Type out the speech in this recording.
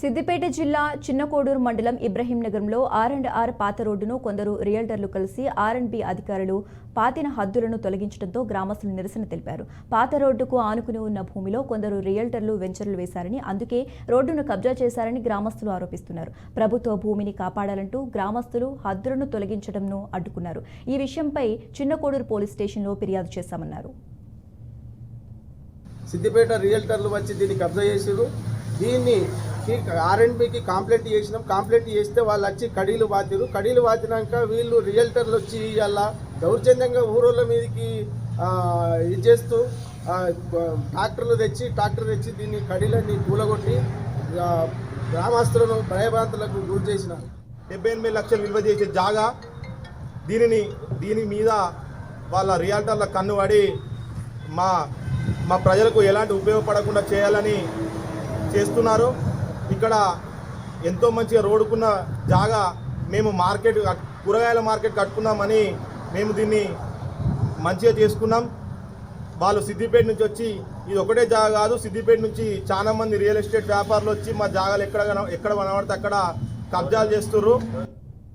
సిద్దిపేట జిల్లా చిన్నకోడూరు మండలం ఇబ్రహీంనగర్లో ఆర్&ఆర్ పాత రోడ్డును కొందరు రియల్టర్లు కలిసి ఆర్&బి అధికారులు పాతిన హద్దులను తొలగించడంతో గ్రామస్తులు నిరసన తెలిపారు. పాత రోడ్డుకు ఆనుకుని ఉన్న భూమిలో కొందరు రియల్టర్లు వెంచర్లు వేశారని, అందుకే రోడ్డును కబ్జా చేశారని గ్రామస్తులు ఆరోపిస్తున్నారు. ప్రభుత్వ భూమిని కాపాడాలంటూ గ్రామస్తులు హద్దులను తొలగించడంను అడ్డుకున్నారు. ఈ విషయంపై చిన్నకోడూరు పోలీస్ స్టేషన్లో ఫిర్యాదు చేశామన్నారు. సిద్దిపేట రియల్టర్లు వచ్చి దీన్ని కబ్జా చేసారు. దీన్ని ఆర్&బికి కంప్లైంట్ చేసినాం. కంప్లైంట్ చేస్తే వాళ్ళు వచ్చి కడీలు బాతిరు. కడీలు బాతినాక వీళ్ళు రియల్టర్లు వచ్చి ఇలా దౌర్జన్యంగా ఊరోళ్ళ మీదకి ఇది చేస్తూ ట్రాక్టర్ తెచ్చి దీన్ని కడీలన్నీ కూలగొట్టి గ్రామస్తులను భయభ్రాంతులకు గురి చేసినారు. 78 లక్షలు విలువ చేసే జాగా దీని మీద వాళ్ళ రియల్టర్ల కన్ను పడి మా ప్రజలకు ఎలాంటి ఉపయోగపడకుండా చేయాలని చేస్తున్నారు. ఇక్కడ ఎంతో మంచిగా రోడ్డుకున్న జాగా మేము కూరగాయల మార్కెట్ కట్టుకుందామని మేము దీన్ని మంచిగా చేసుకున్నాం. వాళ్ళు సిద్దిపేట నుంచి వచ్చి ఇది ఒకటే జాగా కాదు, సిద్దిపేట నుంచి చాలా మంది రియల్ ఎస్టేట్ వ్యాపారులు వచ్చి మా జాగాలు ఎక్కడ కనబడితే అక్కడ కబ్జాలు చేస్తుర్రు.